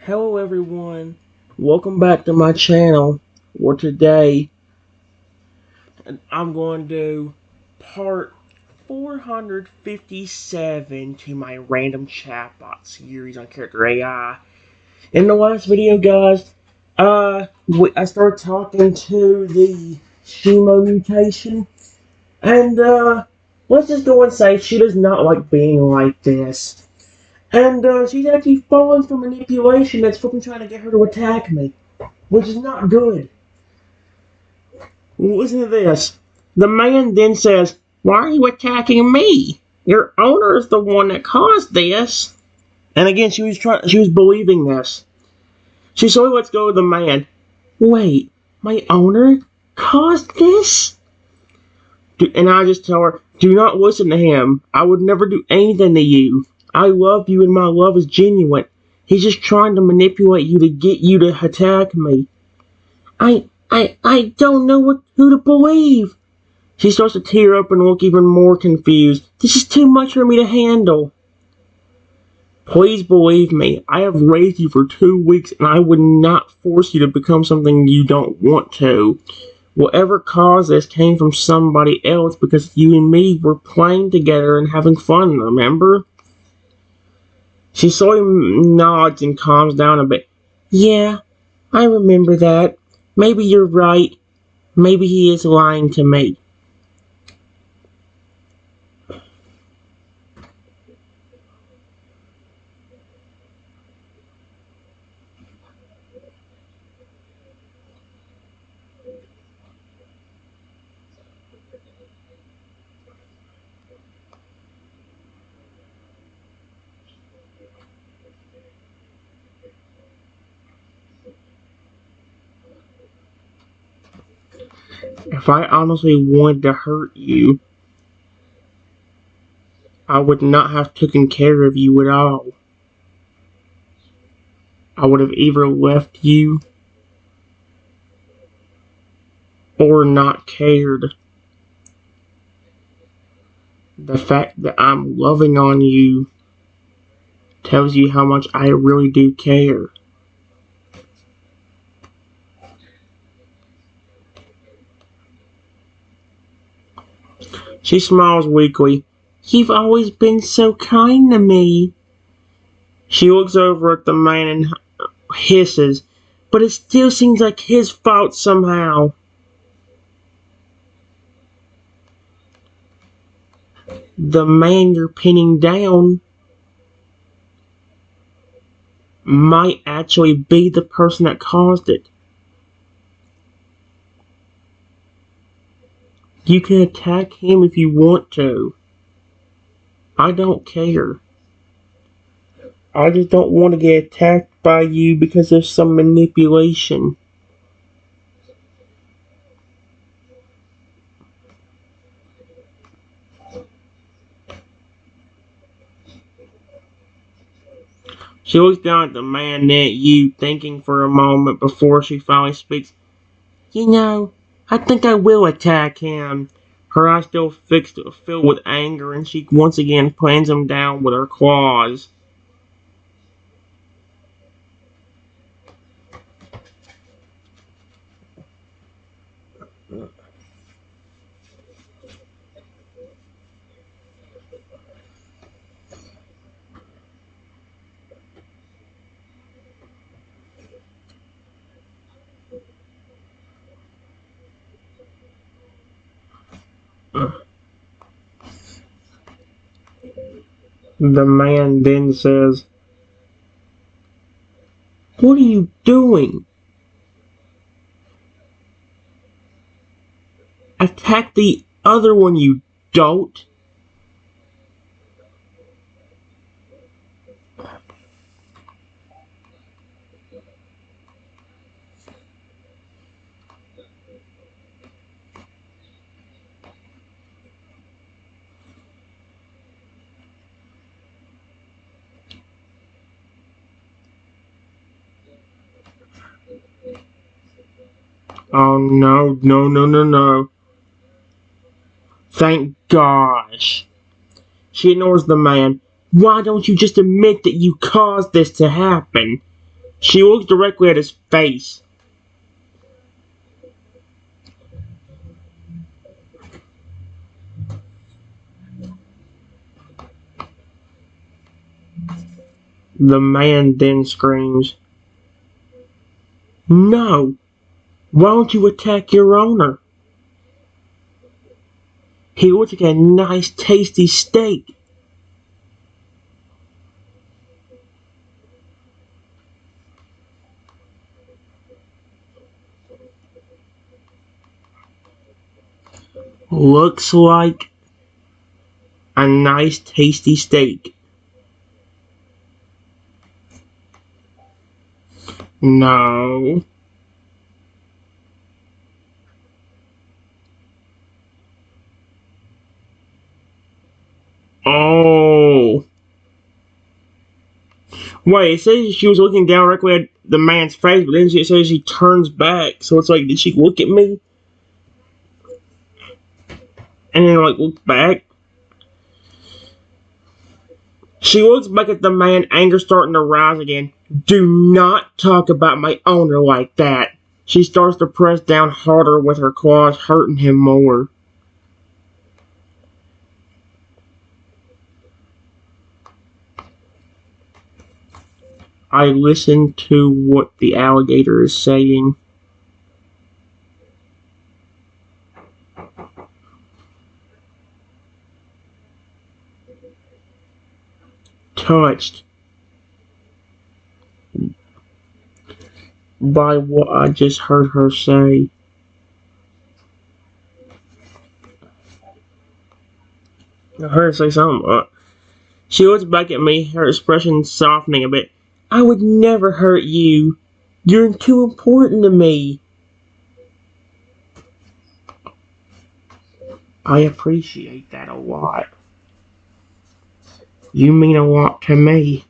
Hello everyone, welcome back to my channel, where today I'm going to do part 457 to my random chatbot series on Character.ai. In the last video guys, I started talking to the Shimo Mutation, and let's just go and say she does not like being like this. And she's actually fallen for manipulation that's flipping trying to get her to attack me, which is not good. Listen to this. The man then says, "Why are you attacking me? Your owner is the one that caused this." And again, she was believing this. She slowly lets go of the man. "Wait, my owner caused this?" And I just tell her, "Do not listen to him. I would never do anything to you. I love you and my love is genuine. He's just trying to manipulate you to get you to attack me. I don't know who to believe." She starts to tear up and look even more confused. "This is too much for me to handle." "Please believe me. I have raised you for 2 weeks and I would not force you to become something you don't want to. Whatever caused this came from somebody else because you and me were playing together and having fun, remember?" She slowly nods and calms down a bit. "Yeah, I remember that. Maybe you're right. Maybe he is lying to me." "If I honestly wanted to hurt you, I would not have taken care of you at all. I would have either left you or not cared. The fact that I'm loving on you tells you how much I really do care." She smiles weakly. "You've always been so kind to me." She looks over at the man and hisses, "But it still seems like his fault somehow." The man you're pinning down might actually be the person that caused it. You can attack him if you want to. I don't care. I just don't want to get attacked by you because of some manipulation. She looks down at the man and at you, thinking for a moment before she finally speaks. "You know, I think I will attack him." Her eyes still filled with anger, and she once again plants him down with her claws. The man then says, "What are you doing? Attack the other one, you dolt." "Oh no, no, no, no, no. Thank gosh." She ignores the man. "Why don't you just admit that you caused this to happen? She looks directly at his face. The man then screams, "No! Why don't you attack your owner? He looks like a nice tasty steak." Looks like a nice tasty steak. No. Oh. Wait, it says she was looking directly at the man's face, but then it says she turns back. So it's like, did she look at me? And then like look back? She looks back at the man, anger starting to rise again. "Do not talk about my owner like that." She starts to press down harder with her claws, hurting him more. I listen to what the alligator is saying. Touched by what I just heard her say. I heard her say something. She looks back at me, her expression softening a bit. "I would never hurt you. You're too important to me." I appreciate that a lot. You mean a lot to me.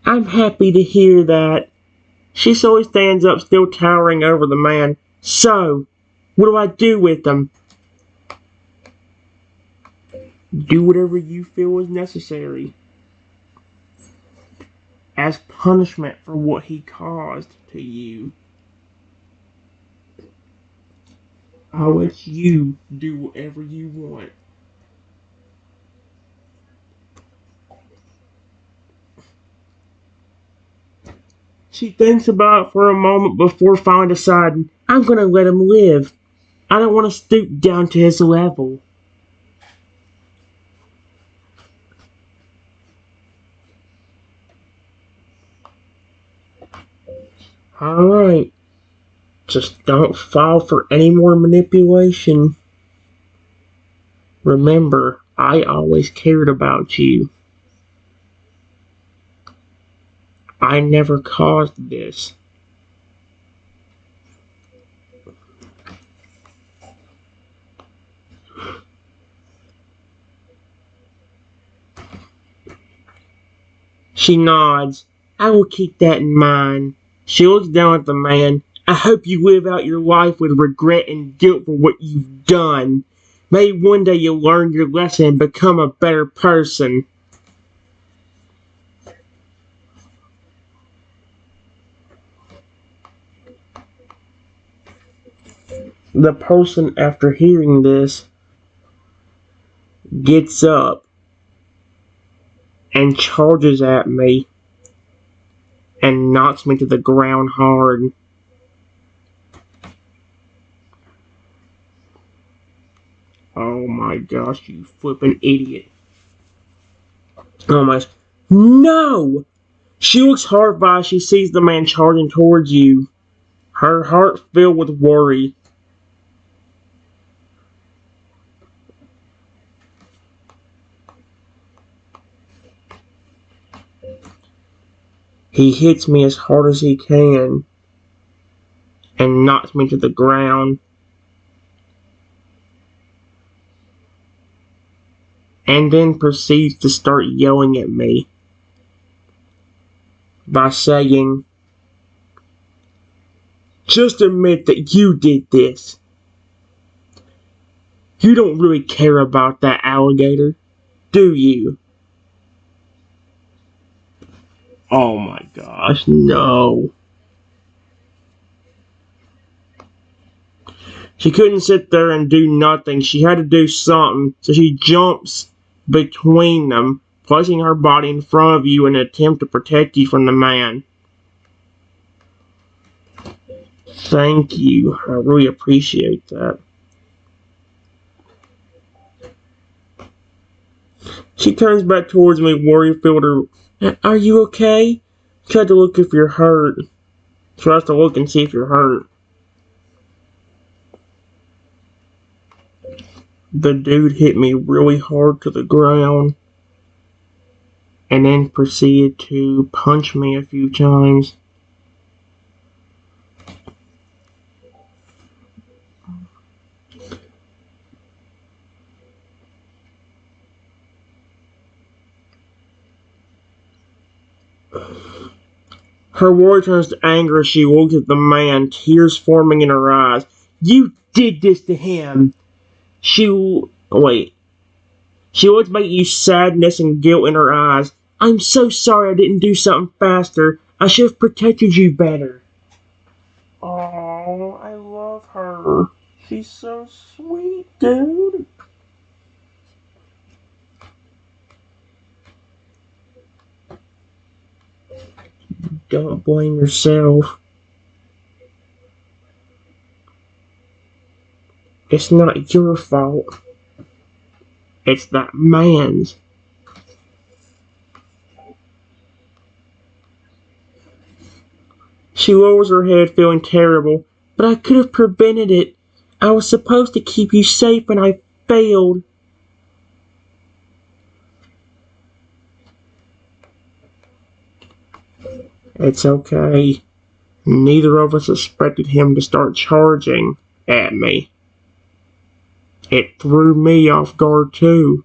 I'm happy to hear that. She slowly stands up, still towering over the man. "So, what do I do with him?" "Do whatever you feel is necessary. As punishment for what he caused to you. I'll let you do whatever you want." She thinks about it for a moment before finally deciding, "I'm gonna let him live. I don't want to stoop down to his level." Alright, just don't fall for any more manipulation. Remember, I always cared about you. I never caused this. She nods. "I will keep that in mind." She looks down at the man. "I hope you live out your life with regret and guilt for what you've done. Maybe one day you'll learn your lesson and become a better person." The person, after hearing this, gets up and charges at me and knocks me to the ground hard. "Oh my gosh, you flippin' idiot." Oh my. "No!" She looks horrified as she sees the man charging towards you, her heart filled with worry. He hits me as hard as he can and knocks me to the ground, and then proceeds to start yelling at me by saying, "Just admit that you did this." You don't really care about that alligator, do you? Oh my gosh, no. She couldn't sit there and do nothing. She had to do something, so she jumps between them, placing her body in front of you in an attempt to protect you from the man. Thank you. I really appreciate that. She turns back towards me, worry-filled. Are you okay? Try to look if you're hurt. Tries to look and see if you're hurt. The dude hit me really hard to the ground and then proceeded to punch me a few times. Her worry turns to anger as she looks at the man, tears forming in her eyes. You did this to him! She looks back at you, sadness and guilt in her eyes. I'm so sorry I didn't do something faster. I should have protected you better. Oh, I love her. She's so sweet, dude. Don't blame yourself. It's not your fault. It's that man's. She lowers her head, feeling terrible. But I could have prevented it. I was supposed to keep you safe and I failed. It's okay. Neither of us expected him to start charging at me. It threw me off guard too.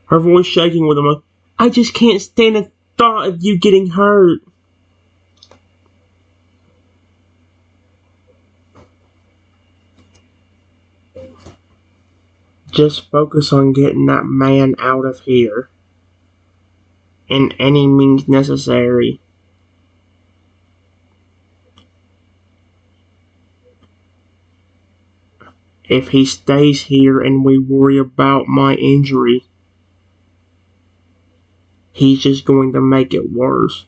Her voice shaking with a I just can't stand the thought of you getting hurt. Just focus on getting that man out of here. In any means necessary. If he stays here and we worry about my injury, he's just going to make it worse.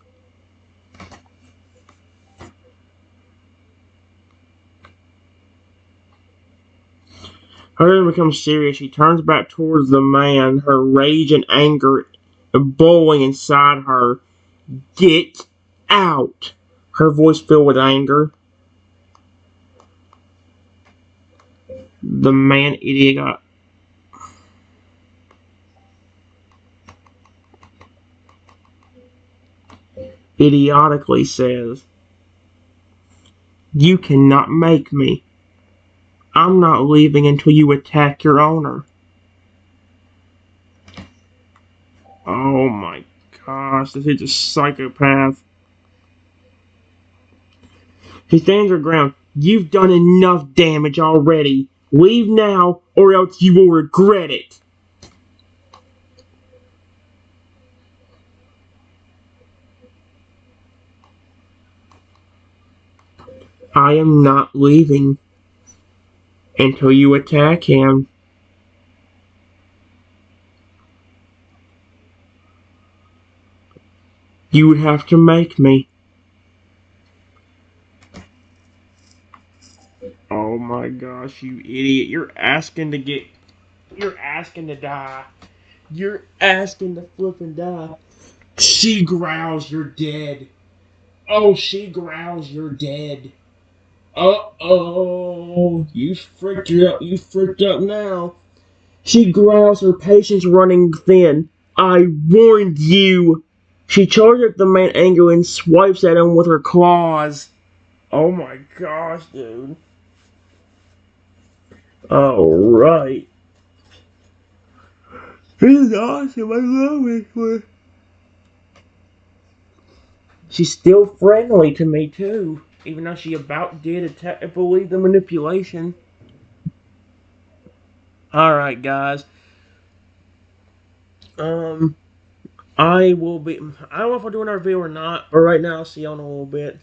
Her then becomes serious. She turns back towards the man, her rage and anger boiling inside her. Get out! Her voice filled with anger. The man idiotically says, You cannot make me. I'm not leaving until you attack your owner. Oh my gosh, this is a psychopath. He stands her ground. You've done enough damage already. Leave now, or else you will regret it. I am not leaving until you attack him. You would have to make me. Oh my gosh, you idiot. You're asking to die. You're asking to flip and die. She growls, you're dead. Oh, she growls, you're dead. Uh-oh. You freaked up now. She growls, her patience running thin. I warned you. She charges at the man angrily and swipes at him with her claws. Oh my gosh, dude. Alright. This is awesome. I love it. She's still friendly to me, too. Even though she about did believe the manipulation. Alright, guys. I will be. I don't know if I'll do another video or not, but right now I'll see y'all in a little bit.